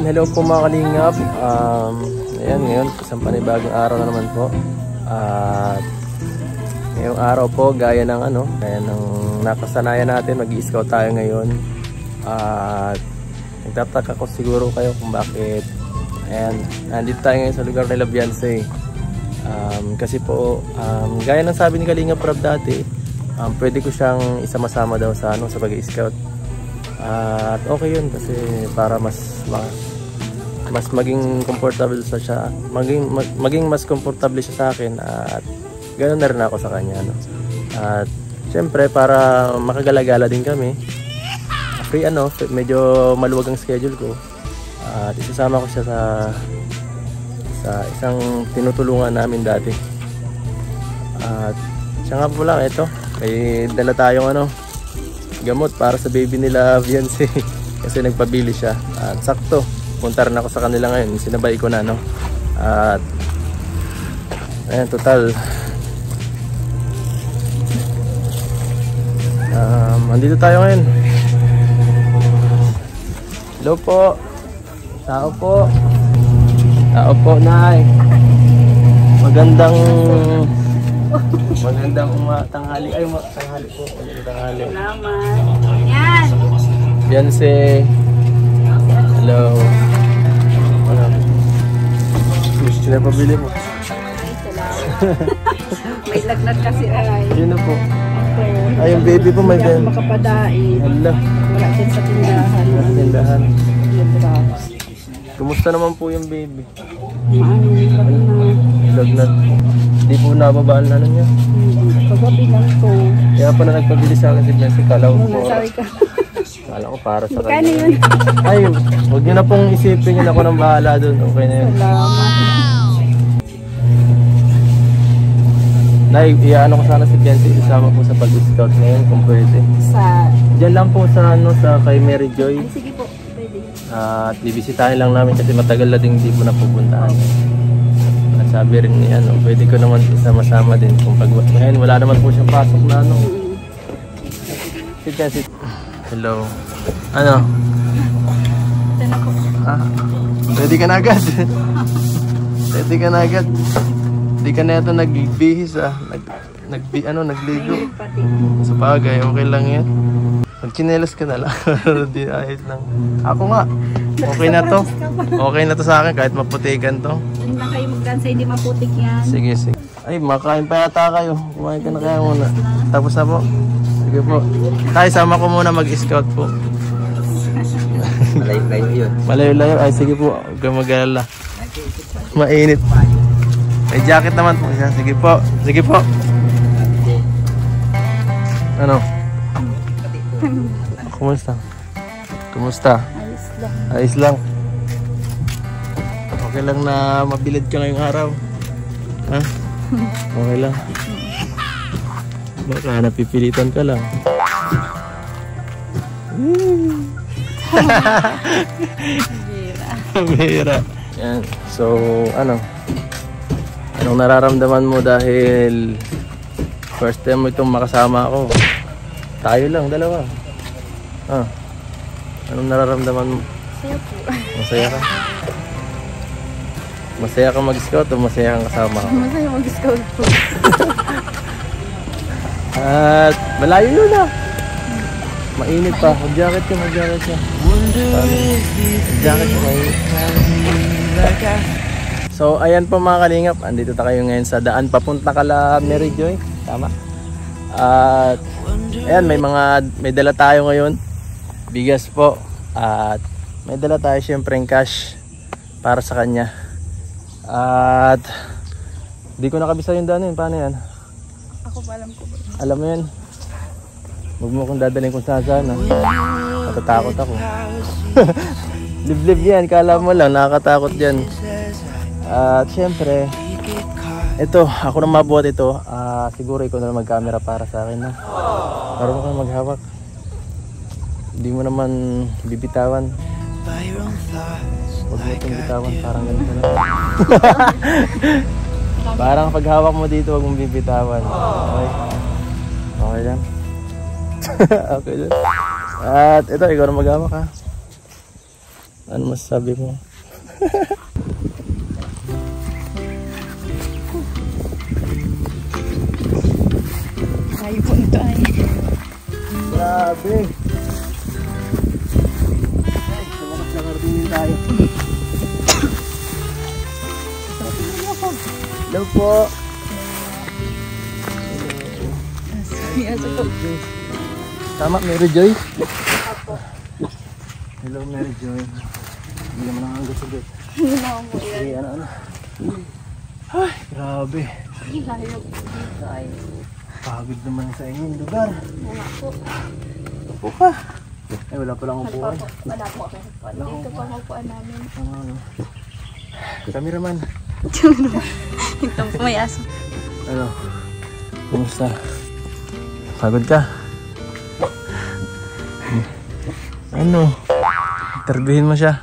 Ayan, hello po mga kalingap. Ayan, ngayon isang panibagong araw na naman po. At ngayong araw po, gaya ng nakasanayan natin, mag-i-scout tayo ngayon. At nagtataka ko siguro kayo kung bakit. Ayan, nandito tayo ngayon sa lugar nila Beyonce. Kasi po, gaya ng sabi ni Kalingap Rob dati, pwede ko siyang isama-sama daw sa pag-i-scout. At okay yun kasi para mas maging comfortable siya, maging mas comfortable siya sa akin, at ganoon na rin ako sa kanya, no? At syempre para makagalagala din kami, free medyo maluwag ang schedule ko, at isasama ko siya sa isang tinutulungan namin dati. At siya nga po lang, ito may dala tayong gamot para sa baby nila Beyonce kasi nagpabili siya, at sakto punta rin ako sa kanila ngayon, sinabay ko na, at ayan, total andito tayo ngayon. Hello po, tao po, Nay. Magandang tanghali. Ay, tanghali po. Tanghali. Salamat. Yan. Beyonce. Hello. Ano? Gusto na pabili mo. Ay, salamat. May lagnat kasi ay. Yun na po. Okay. Ay, yung baby po may ganyan. Makapadain. Hala. Wala din sa tindahan. Sa tindahan. Libraw. Kumusta naman po yung baby? Maano, Lagnat. Hindi po nababaan na niya. Kagabi lang to. Kaya pa na nagpabili sa akin si Beyonce. Kala ko po. Sabi ka. Kala ko para sa Magkano kanya. yun? Ay, huwag niyo na pong isipin yun, ako nang bahala doon. Okay na yun. Salamat. Nay, iyaano ko sana si Beyonce, isama po sa pag-scout ngayon kung pwede. Sa... Diyan lang po sa kay Mary Joy. Ay, sige po. Pwede. At bibisitahin lang namin kasi matagal na din hindi po napupuntahan. At sabi rin niya, pwede ko naman isama-sama din kung ngayon wala naman po siyang pasok na Si Beyonce. Hello. Ano? Ready ka na agad? Ready ka na agad? Hindi ka na ito nagbihis nagligo. Sa bagay, okay lang yan. Magchinelas ka na lang. Di ayos lang. Ako nga. Okay na to. Okay na to sa akin kahit maputikan to. Hindi na kayo magdansa, hindi maputik yan. Sige. Ay, makain pa yata kayo. Kumain ka na kaya muna. Tapos na po. Sige po. Tayo, sama ko muna mag-scout po. Malayo-layo yun. Malayo-layo. Ay, sige po. Huwag kang mag-alala. Mainit. May jacket naman po siya. Sige po. Sige po. Ano? Kumusta? Kumusta? Ayos lang. Ayos lang. Okay lang na mabilad ka ngayong araw. Ha? Okay lang. Baka napipilitan ka lang. Bira. Yan. So, anong nararamdaman mo dahil first time mo itong makasama ako? Tayo lang, dalawa. Anong nararamdaman mo? Masaya po. Masaya ka? Masaya ka mag-scout o masaya kang kasama ako? Masaya mag-scout po. At malayo yun Mainit pa. Mag-jacket ka. Mag-jacket ka, mainit. So, ayan po mga kalingap. Andito tayo ngayon sa daan papunta kala Mary Joy. Tama? At ayan, may dala tayo ngayon. Bigas po. At may dala tayo syempre yung cash para sa kanya. At di ko nakabisa yung daan yun. Paano yan? Ako pa alam ko. Alam mo yan. Huwag mo kong dadalhin kung saan. Natatakot ako. Liblib yan. Kala mo lang, nakakatakot yan. At syempre, ito, ako na mabuhat ito. Siguro ikaw na mag-camera para sa akin. Parang ka maghawak. Hindi mo naman bibitawan. Huwag mo itong bitawan. Parang ganito na. Parang paghawak mo dito, huwag mong bibitawan. Okay? Okay lang. Okay lang. At ito, ikaw na maghawak ha. Ano masasabi mo? Ay, punta ay. Grabe! Ay, sumakas na karabinin tayo. Hello po! Tama, Mary Joy? Hello, Mary Joy. Hindi naman nakakagat-sagot. Hindi na ako yan. Sige, ano. Ay, grabe. Layo dito ay. Pagod naman sa inyong lugar. Wala po. Upo ka. Ay, wala palang upuan. Wala po kami upuan. Dito pa ang upuan namin. Cameraman. Ito po may aso. Ano? Kumusta? Pagod ka? Ano? Interviewin mo siya.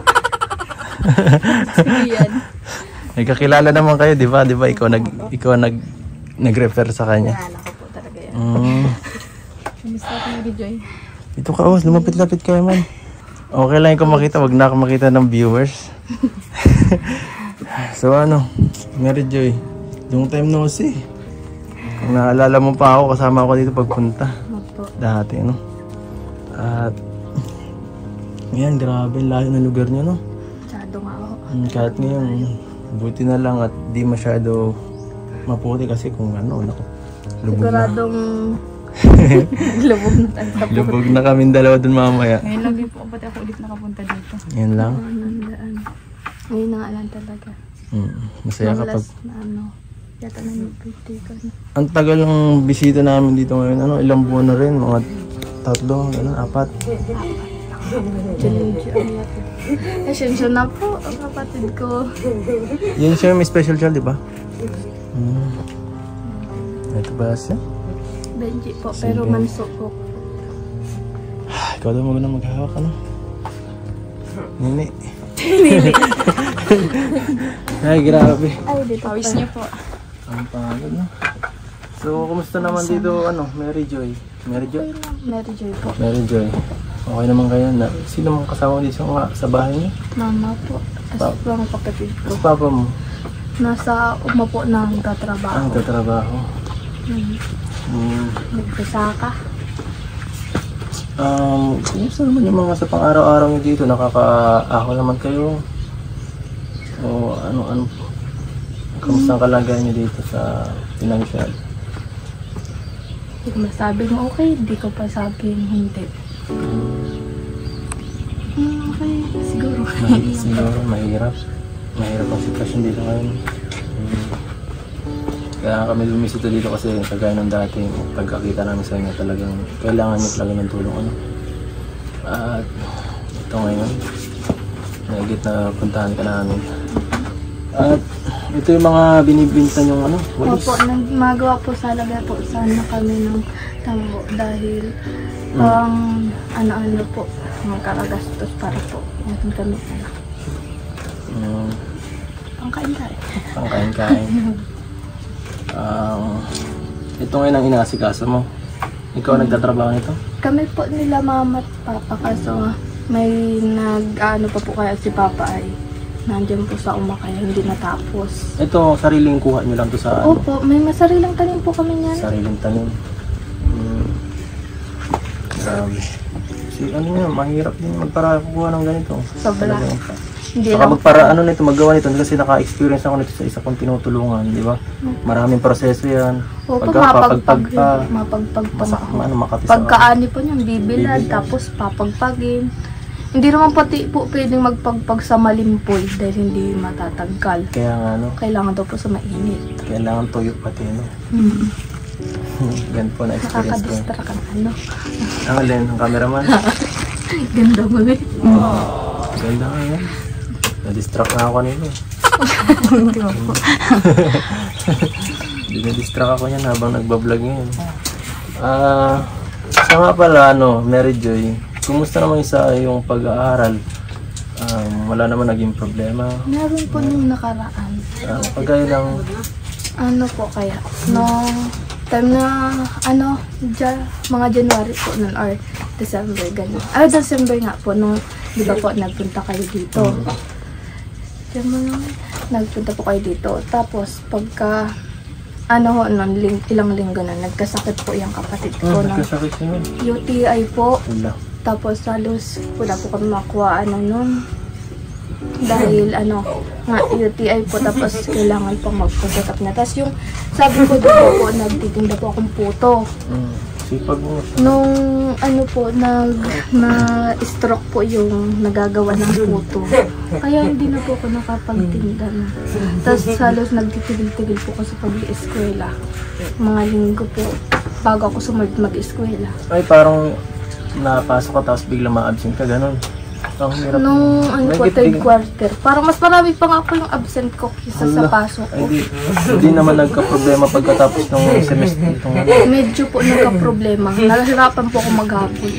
Sige yan. Nagkakilala naman kayo, di ba? Di ba ikaw nag-refer sa kanya? Kilala ko po talaga yan. Kumusta ka Mary Joy? Ito ka, lumapit-lapit kayo man. Okay lang kung makita, wag na ako makita ng viewers. So ano, Mary Joy, long time no see. Kung naalala mo pa ako, kasama ako dito pagpunta. Dati, no? At ngayon, grabe, layo ng lugar niyo, no? Masyado nga ako. Kahit ngayon, buti na lang at di masyado maputi kasi kung ano, naku, lubog na. Siguradong lubog na tayo. Lubog na kaming dalawa dun mamaya. Ngayon lang din po, ba't ako ulit nakapunta dito? Yan lang. Ngayon na nga lang talaga. Masaya kapag... Last na ano, yata na yung birthday ko. Ang tagal ng bisita namin dito ngayon, ano, ilang buwan na rin, mga 3, ano, 4. Asensya na po, ang kapatid ko. Yan siya, may special child, di ba? Ito ba siya? Benji po, pero manso po. Ikaw daw magandang maghahawak, ano? Nini. Ay, grabe. Ay, dito pawis niyo po. Ang pagod, no? So, kumusta naman dito, ano, Mary Joy? Mary Joy? Mary Joy po. Mary Joy. Okay naman kayo na. Sino mong kasama dito sa bahay niyo? Mama po. Tapos po ang kapatid ko. Tapos papa mo? Nasa uma po na nagtatrabaho. Nagtatrabaho. Nagpasaka. Kumusta naman yung mga sa pang-araw-araw niyo dito? Nakaka-ako naman kayo? O ano? Kumusta ang kalagayan niyo dito sa financial? Hindi ko masabing okay, hindi ko pa sabing hindi. Okay, siguro. Siguro, mahirap. Mahirap ang sitwasyon dito ngayon. Kaya kami lumisito dito kasi kagaya ng dati, pagkakita namin sa inyo talagang kailangan nyo talaga ng tulong. Ano? At ito ngayon, nagigit na puntahan ka namin. At ito yung mga binibinta yung ano, walis. Opo, magawa po talaga po sana kami ng tambo dahil ano po, magkakagastos para po. Natin kami ang kain-kain. Ang kain-kain. Ito ngayon ang inaasikaso mo. Ikaw nagtatrabaho nito? Kami po nila mama at papa kaso may nag-ano pa po kaya si papa ay nandiyan po sa uma kaya hindi natapos. Ito, sariling kuha nyo lang to sa ano? Opo, may masarilang tanim po kami niyan. Sariling tanim. Grabe. Ano nyo, mahirap din magparakuha ng ganito. Sobra. Hindi Saka lang. magpara ano nito, maggawa nito kasi naka-experience ako nito sa isa kong tinutulungan, di ba? Maraming proseso yan. Opo, Pagpagpag pa, mapagpag pa na ako. makatisa. Pagkaani po niyang bibilad, tapos papagpagin. Hindi naman pati po pwedeng magpagpag sa malimpoy dahil hindi matatagkal. Kaya nga ano, Kailangan daw po sa mainit. kailangan tuyo pati no. Yan po na experience ko. Nakaka-distract ang ano. Ang alin, ang cameraman. Ganda mo eh. Ganda nga yan. Na-distract na ako kanina. Hindi mo po. Na-distract ako yan habang nagbablog ngayon. Sa nga pala, ano, Mary Joy, kumusta naman sa yung pag-aaral? Wala naman naging problema. Meron po nung nakaraan. Pagkaya lang, Ano po kaya? No time na ano, mga January po nun or December, ganun. December nga po, nung, di ba po, nagpunta kayo dito. Nagpunta po kayo dito. Tapos, pagka, ilang linggo na, nagkasakit po yung kapatid ko. Nagkasakit siya nun? UTI po. Wala. Tapos, halos, wala po kami makuha, nun. Dahil, nga, UTI po, tapos, kailangan pang magpasakap na. Tapos, yung, sabi ko dito po, nagtitinda po akong puto. Sipag mo. Nung na-stroke po yung nagagawa ng puto. Kaya hindi na po ako nakapagtinda na. Tapos halos nagtitigil-tigil po ako sa pag-i-eskwela. Mga linggo po, bago ako sumunod mag-eskwela. Ay, parang napasok ka tapos biglang ma-absent ka, ganun. Ang hirap. Nung third quarter, parang mas marami pa nga po yung absent ko kaysa sa pasok ko. Hindi naman nagka-problema pagkatapos ng semester itong Medyo po nagka-problema. Nahirapan po ako maghapon.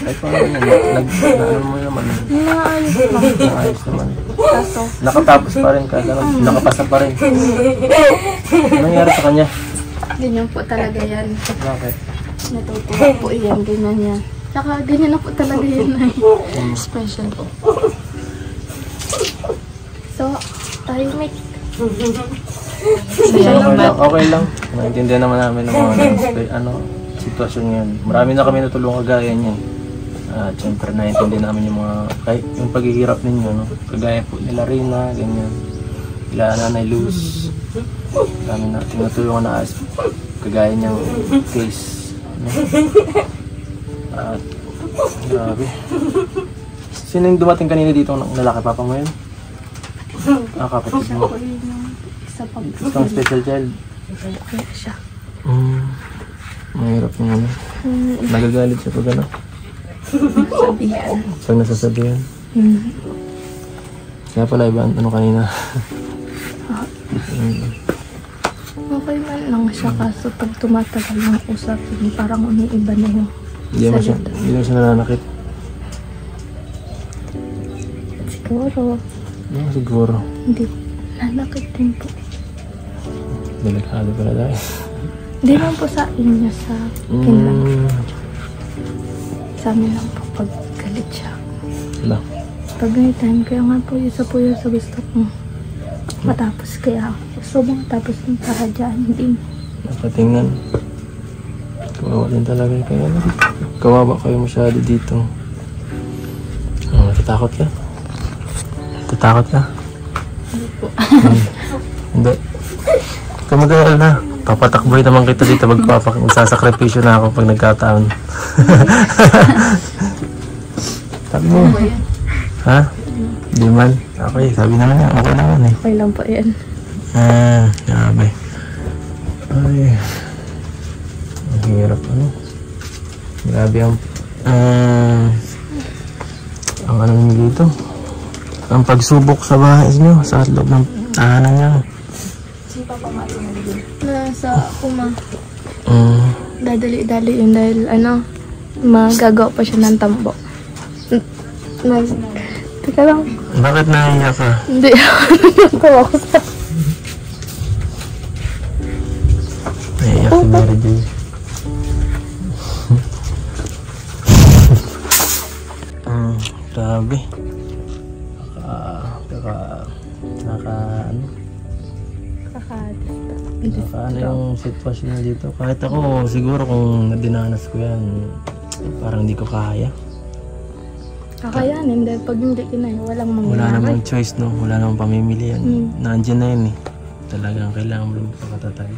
Ay, paano yun? Ano mo naman? Naayos lang. Naayos naman. Kaso, Nakatapos pa rin ka, ganun. Nakapasa pa rin. Ano nangyari sa kanya? ganyan po talaga yan. Bakit? Natutuwa po yan, ganyan yan. Tsaka ganyan na po talaga yun ay special po. So, tahimik. Okay lang. Naintindihan naman namin ng mga sitwasyon ngayon. Marami na kami natulungan kagaya niyan. At syempre naintindihan namin yung mga yung paghihirap ninyo, no? Kagaya po nila Rina, ganyan. Nila Nanay Luz. Kami na tinutulungan na kagaya niyang case, no? At grabe. Sino yung dumating kanina dito ng lalaki, papa mo yun? Kapatid mo. Ako yun yung isa pang Isang special child. kaya siya. Mahirap yung ano. Nagagalit siya pag ano. Sabihan. Pag nasasabihan. Kaya pala iba, kanina. Okay man lang siya, kaso pag tumatagal ng usapin, parang umiiba na yung Hindi mo siya nananakit. siguro. Siguro. Hindi. Nanakit din po. Delikado pala dahil. Hindi lang po sa inyo, sa akin lang. Sa amin lang po pag galit siya. Wala. Pag ganyan, kaya nga po, isa po yun sa gusto ko matapos. Kaya gusto mo matapos ng paradyaan din. Nakatingnan. Kawawa din talaga kayo. Kawawa kayo masyado dito. Natatakot ka? Natatakot ka? Hindi po. Hindi. Kamag-alala na. Papatakboy naman kita dito. Magsasakripisyo na ako pag nagkataon. Sabi mo. Ha? Di man? Okay, sabi naman niya. Okay naman eh. Okay lang po yan. Grabe. Ay. Ang hirap Grabe ang ano niyo dito. Ang pagsubok sa bahay niyo, sa loob ng tahanan niyo. Nasa uma. Dadali-dali yun dahil magagawa pa siya ng tambo. Teka lang. Bakit naiiyak ka? Hindi. Natawa ko sa... Naiiyak si Mary J. Grabe. Ano yung sitwasyon na dito. Kahit ako, siguro kung nadinanas ko yan, parang hindi ko kaya. Kakayanin dahil pag hindi kinaya, walang mangyayari. Wala namang choice, no? Wala namang pamimili yan. Nandiyan na yun eh. Talagang kailangan mo magpakatatag.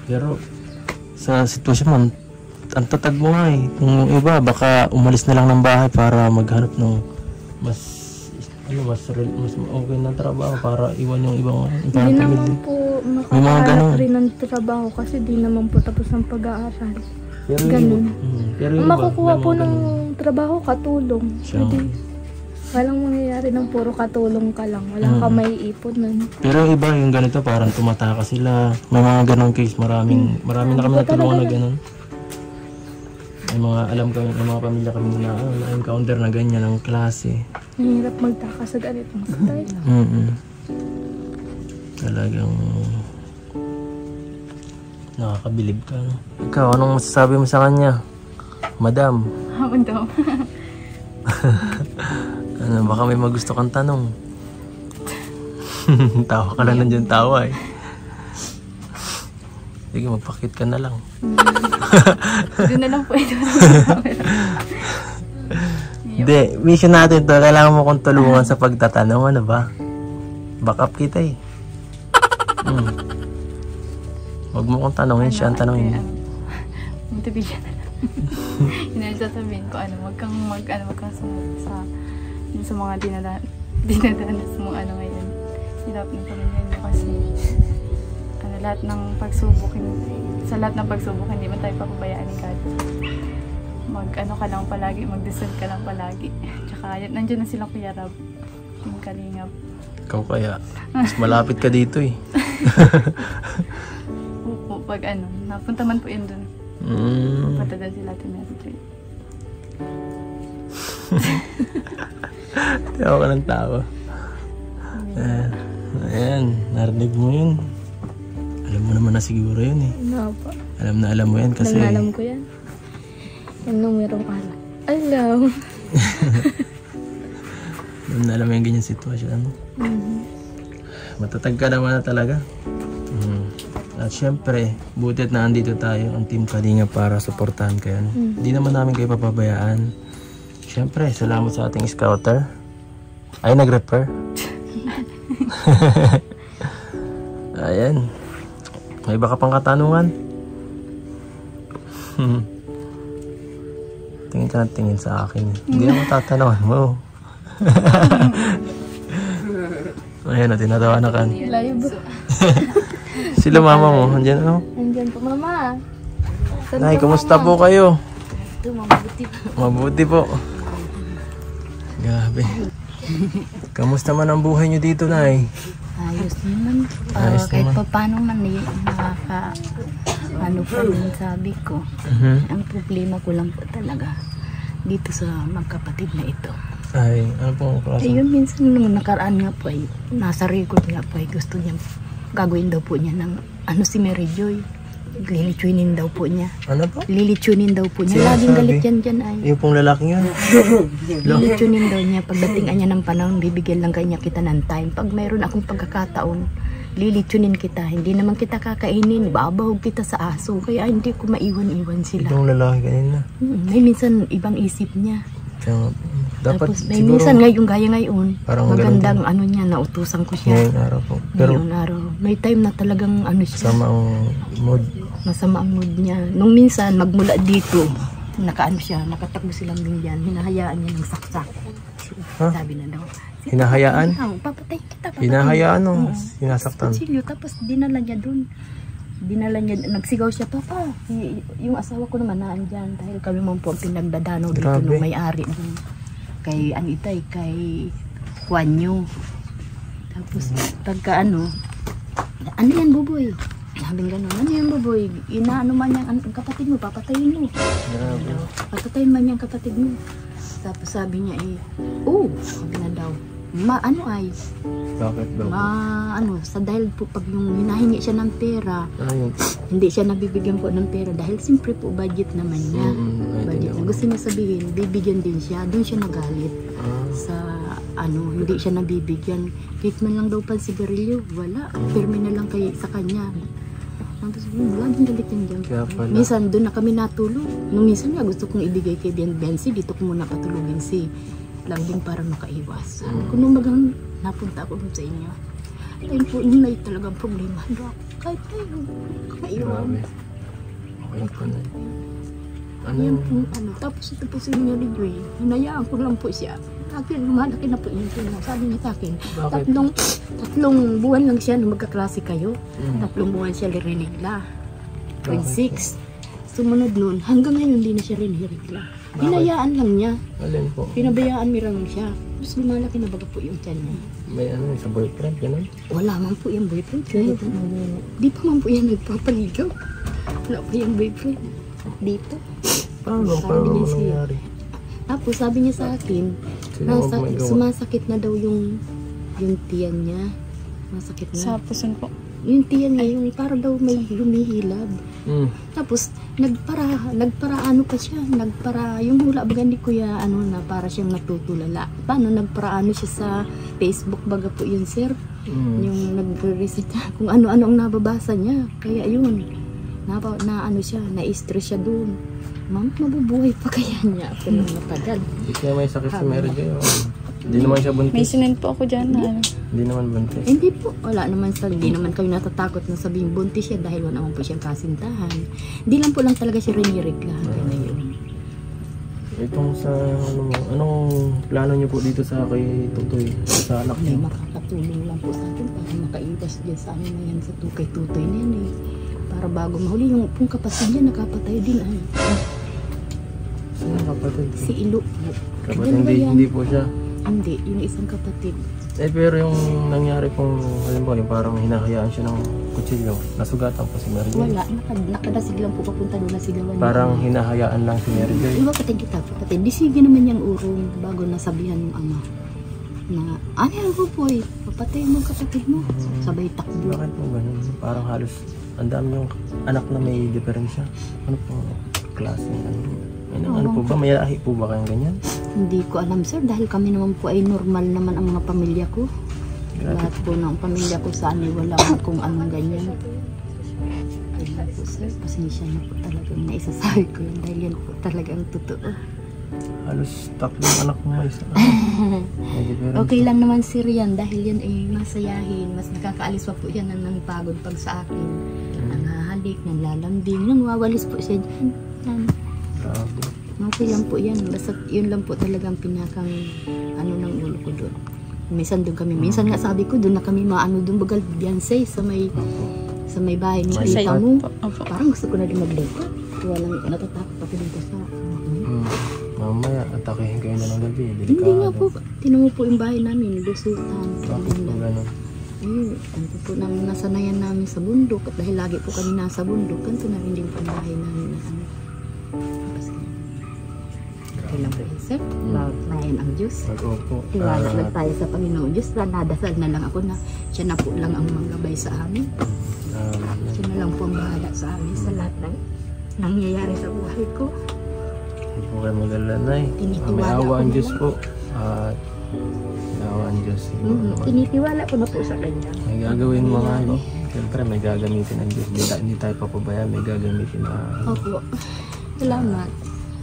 Pero sa sitwasyon mo, ang tatag mo nga eh. Yung iba, baka umalis na lang ng bahay para maghanap ng mas okay na trabaho para iwan yung ibang Hindi naman po makahanap rin ng trabaho kasi di naman po tapos ng pag-aaral. Ganun. Pero ang makukuha po ng trabaho, katulong. Hindi. Walang mangyayari ng puro katulong ka lang. Wala ka may ipon nun. Pero iba yung ganito, parang tumataka sila. May mga ganong case, marami na kami natulungan na ganon. May mga alam kami, may mga pamilya kami na na-encounter na ganyan ang klase. Mahirap magtaka sa ganitong style. Talagang nakakabilib ka, no? Ikaw, anong masasabi mo sa kanya? Madam. Madam. Ano, baka may magusto kang tanong. Tawa ka lang nandiyan tawa eh. Sige, magpakit ka na lang. Doon na lang po ito. Hindi, mission natin to. Kailangan mo kong tulungan sa pagtatanong. Ano ba? Back up kita eh. Huwag mo kong tanongin, siya ang tanongin mo. Motivation na lang. Yun ang sasabihin ko, wag kang sumunod sa mga dinadanas mo ngayon. Silap ng pamilya niyo kasi lahat ng pagsubok, sa lahat ng pagsubok, hindi man tayo papabayaan ni God. Ka lang palagi, magdasal ka lang palagi. Tsaka nandiyan na silang Kuya Rab, yung Kalingap. Ikaw kaya, mas malapit ka dito eh. Pag napunta man po yun dun. Punta doon sila Tinetri. Tawa ka ng tawa. Ayan, narinig mo yun. Alam mo naman na siguro yun eh. Ano po? Alam mo yan kasi... Alam ko yan. Yung numerong alam. Alam. Alam mo yung ganyan sitwasyon. Matatag ka naman na talaga. At syempre, butit na andito tayo, ang Team Kalinga para suportahan kayo. Hindi naman namin kayo papabayaan. Syempre, salamat sa ating scouter. Ay, nag-refer. Ayan. May baka pang katanungan? Tingin ka na tingin sa akin. Hindi ako tatanungan mo. Ayan, tinatawa na kan. Live. Sila mama mo, andyan ano? Andyan po, mama. Nay, kumusta po kayo? Mabuti po. Mabuti po. Grabe. Kamusta man ang buhay nyo dito, Nay? Ayos naman. Kahit pa paano man pa din sabi ko. Ang problema ko lang po talaga dito sa magkapatid na ito. Ay, ano pong klase? Yun minsan nung nakaraan nga po ay nasa record nga po ay gusto niya gagawin daw po niya ng si Mary Joy. Lilitsunin daw po niya. Ano po? Lilitsunin daw po niya. Laging galit yan dyan ay. Yung pong lalaking yun? Lilitsunin daw niya. Pagdating niya ng panahon, bibigyan lang kanya kita ng time. Pag mayroon akong pagkakataon, lilitsunin kita. Hindi naman kita kakainin. Babahog kita sa aso. Kaya hindi ko maiwan-iwan sila. Itong lalaki kanina? May minsan ibang isip niya. Kaya, dapat tapos may siguro, minsan gaya ngayon, magandang niya, nautusan ko siya. Ngayong araw po. Pero ngayong araw. May time na talagang siya. Sama ang mood. Masama ang mood niya. Nung minsan, magmula dito, siya, nakatakbo silang bingyan, hinahayaan niya ng saksak. Huh? Sabi na daw. Hinahayaan? Papatay kita. Hinahayaan o sinasaktan? Kutsilyo, tapos dinala niya dun. Nagsigaw siya, Papa, yung asawa ko naman naandyan dahil kami man po ang pinagdadanaw dito nung may-ari dun. Kay Anitay, kay Juanyo. Tapos pagka ano yan Buboy? Sabing gano'n, ano yan Buboy? Inaano man yung kapatid mo, papatayin mo. Papatayin man yung kapatid mo. Tapos sabi niya sabi na daw, Bakit daw? sa dahil po pag yung hinahingi siya ng pera, hindi siya nabibigyan po ng pera dahil simpre po budget naman niya. Budget na. Gusto niya sabihin, bibigyan din siya. Doon siya nagalit. Sa hindi siya nabibigyan. Kahit man lang daw pa sigarilyo, wala. Pirmi na lang sa kanya. Tapos laging galit yan dyan. Minsan doon na kami natulog. Nung minsan nga gusto kong ibigay kay Bensi, dito ko muna patulugin laging para makaiwas. Kung nung napunta ako sa inyo, ayun po, yun na talagang problema. Kahit kayo, kaiwan. Okay po na. Tapos ito po si Mary Joy, hinayaan ko lang po siya. Lumalaki na po yun. Sabi niya sa akin, tatlong buwan lang siya nung magkaklase kayo. 3 buwan siya rinigla. Grade 6. Sumunod nun, hanggang ngayon hindi na siya rinigla. Hinayaan lang niya. Alin po? Pinabayaan mo lang siya. Tapos lumalaki na baga po yung tiyan niya. May sa boyfriend, gano'n? Wala man po yung boyfriend. Di pa man po yan nagpapaligaw. Wala po yung boyfriend. Dito. Paano nangyari? Tapos sabi niya sa akin, sumasakit na daw yung tiyan niya. Masakit na. Sa puson po. Yung tiyan niya, yung para daw may lumihilab. Tapos, nagparaano pa siya. Yung hula baga ni Kuya, na para siyang natutulala. Paano, nagparaano siya sa Facebook baga po yun, sir. Yung nagre-reset niya, kung ano-ano ang nababasa niya. Kaya yun, siya, na-stress siya doon. Ma'am, mabubuhay pa kaya niya ako nang matagal. Hindi kaya may sakit si Mary Joy. Hindi naman siya buntis. May sinend po ako dyan na Hindi naman buntis. Hindi po, wala naman hindi naman kayo natatakot na sabihin buntis siya dahil wala naman po siyang kasintahan. Hindi lang po talaga siya riniriglahan na yun. Itong sa anong plano niyo po dito sa kay Tutoy, sa anak May niyo? makakatulong lang po sa atin para makaiwas dyan sa amin na yan sa kay Tutoy na yan eh. Para bago mahuli yung pong kapatid niya nakapatay din ay. Sino kapatid? Si Ilo po. Kapatid hindi po siya. Hindi, yung isang kapatid. Pero yung nangyari pong, halimbawa, yung parang hinahayaan siya ng kutsilyo, nasugatan po si Mary Joy. Wala, nakadasig lang po papunta doon na sigawan. Parang hinahayaan lang si Mary Joy. Iba patay kita, kapatid. Disigi naman niyang urong bago nasabihan ng ama. Na, ano po po eh, papatay mo kapatid mo. Sabay takbo. Bakit po ganun? Parang halos, ang dami yung anak na may diferensya. Ano po, klase? Ano po ba? May lahi po ba kayong ganyan? Hindi ko alam sir, dahil kami naman po ay normal naman ang mga pamilya ko. Lahat po ng pamilya ko saan ay wala kung anong ganyan. Ayun po sir, pasensya na po talaga na isasabi ko yun dahil yan po talaga ang totoo. Halos tatlong anak mo may isa. Okay lang naman sir yan dahil yan ay masayahin. Mas nakakaalis pa po yan ng pagod pag sa akin. Ang hahalik, ng lalambing, nang wawalis po siya dyan. Grabe. Okay lang po yan. Basta yun lang po talagang pinakang ng ulo ko doon. Minsan doon kami. Minsan nga sabi ko doon na kami maano doon bagal Beyonce sa may bahay ni tita mo. Parang gusto ko na din maglipat. Walang natatakot pa dito sa Mamaya, atakehin kayo na ng gabi. Delikado. Hindi nga po. Tinan mo po yung bahay namin. Lusutan. Bakit po gano'n? Ayun. Ganito po nang nasanayan namin sa bundok. At dahil lagi po kami nasa bundok, ganito na rin din po ang bahay namin na Okay lang po yun, sir. Mayan ang Diyos. Opo. Tiwala lang tayo sa Panginoon Diyos. Nadasal na lang ako na siya na po lang ang manggabay sa amin. Siya na lang po ang bahala sa amin sa lahat ng nangyayari sa buhay ko. Hindi po kayo magalanay. May awa ang Diyos po. May awa ang Diyos. Tinitiwala ko na po sa kanya. May gagawin mga ano. Siyempre may gagamitin ang Diyos. Hindi tayo papabayaan. May gagamitin na... Opo. Salamat.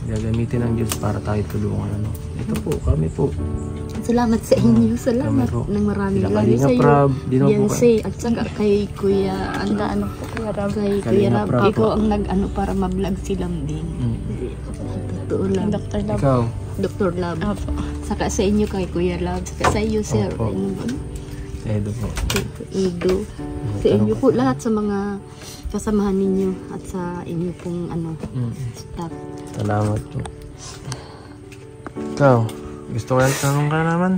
Gagamitin ng Diyos para tayo tulungan. Ito po, kami po. Salamat sa inyo. Salamat ng marami. Lalo sa iyo, Beyonce. At saka kay Kuya, Kuya Rab. Kay Kuya Rab. Ikaw ang nag-ano para ma-vlog silang din. Totoo lang. Dr. Love. Ikaw? Dr. Love. Saka sa inyo kay Kuya Love. Saka sa iyo, sir. Edo po. Edo. Sa inyo po lahat sa mga kasamahan ninyo at sa inyo pong staff. Salamat po. Ikaw, gusto ko lang tanong ka naman.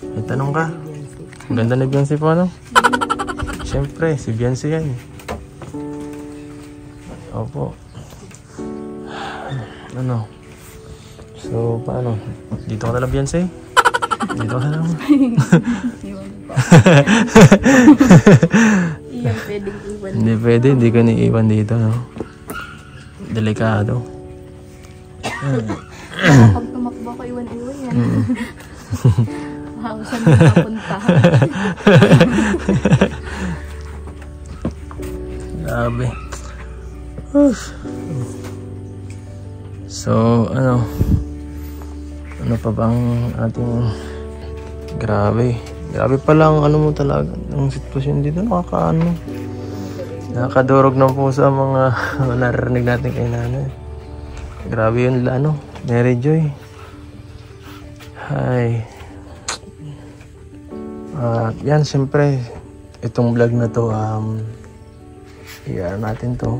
May tanong ka. Ang ganda ni Beyonce po, ano? Siyempre, si Beyonce yan. Opo. Ano? So, paano? Dito ka na lang, Beyonce? Dito ka na lang. Iyan pwedeng iwan. Hindi pwede, hindi ka niiwan dito, no? Delikado. Pag tumakbo ko, iwan-iwan yan. Saan mo napunta? Grabe. So, ano pa bang ating grabe pa lang mo talaga ang sitwasyon dito, nakakadurog na po sa mga naririnig natin kay nanay. Grabe yun, Mary Joy. Hi. Yan, siyempre itong vlog na to, i-ano natin to,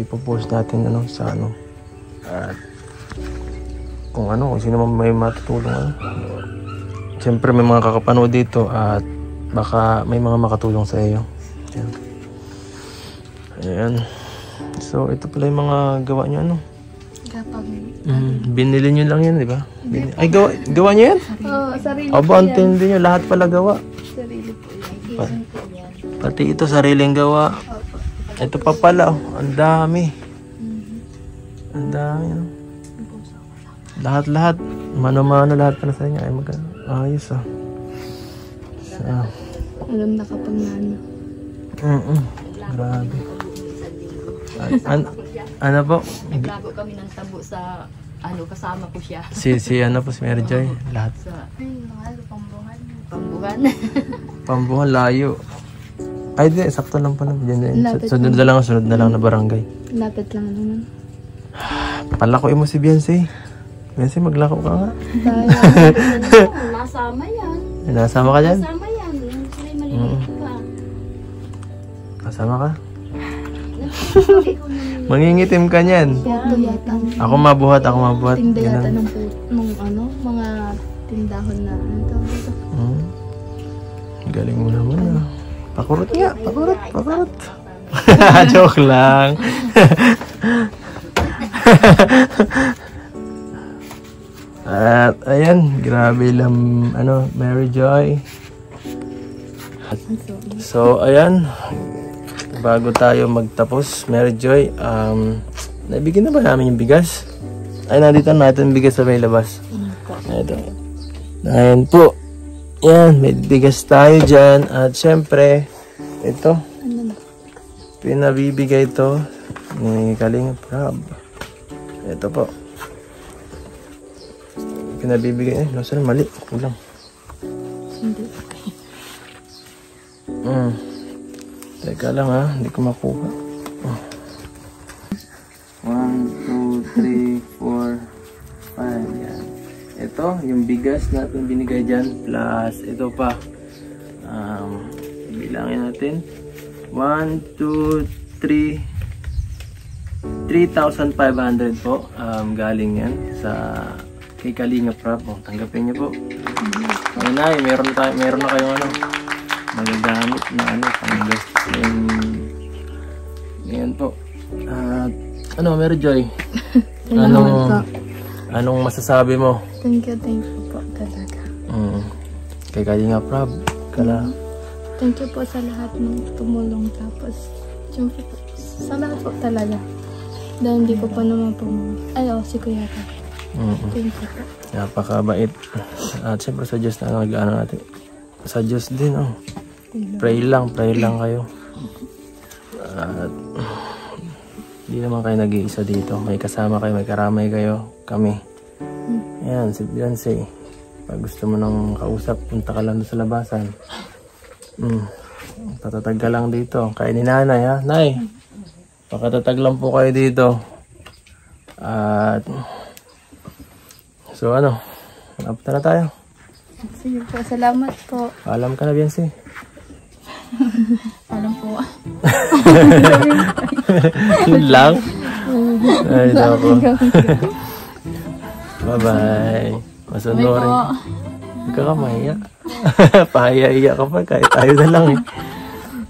ipopost natin sa at kung sino man may matutulong siyempre may mga kakapanood dito at baka may mga makatulong sa iyo. Ayan. So ito pala yung mga gawa nyo, Kapag binili nyo lang yan, di ba? Ay, gawa nyo yan? sarili Aba, antindi nyo, lahat pala gawa. Sarili po yan. Pati ito, sariling gawa. Ito pa pala, oh. Ang dami. Ang dami, oh. Lahat-lahat. Mano-mano lahat pala sa inyo. Ay, ayos, oh. So, Alam na kapag na ano. Grabe. Ano po? Naglago kami ng tabo sa kasama ko siya. Si ano po, si Mary Joy. Lahat. Ay, mahal, pambuhan. Pambuhan. Pambuhan, layo. Ay, di, sakto lang pala. Lapit Sunod na lang na barangay. Lapit lang naman. Palakoy mo si Beyonce. Beyonce, maglako ka nga. Nasama yan. Nasama ka dyan? Nasama yan. Sila'y maliliit pa. Kasama ka? Mangingitim ka niyan. Puto yata. Ako mabuhat. Tinda yata Ganun. ng puto. Nung ano, mga tindahon na ano tawag ito. Galing mo naman, ah. Pakurot nga. Pakurot. Joke lang. At ayan, grabe lang Mary Joy. So ayan, bago tayo magtapos, Mary Joy, nabigyan na ba namin yung bigas? Ay, nandito natin yung bigas sa may labas. Ito. Ayan po. Yan, may bigas tayo dyan. At syempre, ito, pinabibigay ito ni Kalingap Rob. Ito po. Pinabibigay. Nasaan mali? Kulang. Hindi. Teka lang, ha. Hindi ko makuha. 1, 2, 3, 4, 5. Yan. Ito, yung bigas natin binigay dyan. Plus, ito pa. Bilangin natin. 1, 2, 3. 3,500 po. Galing yan sa kay Kalingap Rob. Tanggapin niyo po. Ayan na, meron na kayong magagamit na pang-invest. Ayan po. Mary Joy? Anong masasabi mo? Thank you po talaga. Kay Kalingap Rob. Thank you po sa lahat ng tumulong. Tapos, siyempre po, sa lahat po talaga. Dahil hindi ko pa naman po si Kuya ka. Thank you po. Napakabait. At siyempre sa Diyos na nag-ano natin. Sa Diyos din, Pray lang kayo. At hindi naman kayo nag-iisa dito. May kasama kayo, may karamay kayo. Kami. Ayan, si Beyonce. Pag gusto mo nang kausap, punta ka lang sa labasan. Patatag ka lang dito. Kaya ni Nanay, ha? Nay, pakatatag lang po kayo dito. At so punta na tayo. Sige po, salamat po. Paalam ka na, Beyonce. Alam po. Yun lang. Ay, nako. Bye-bye. Masunurin. Huwag ka kamaya. Pahaya-iya ka pa. Kahit tayo na lang,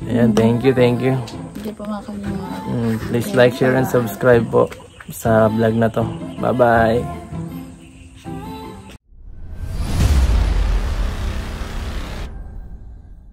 Ayan, thank you. Hindi po makakalimutan. Please like, share, and subscribe po sa vlog na to. Bye-bye.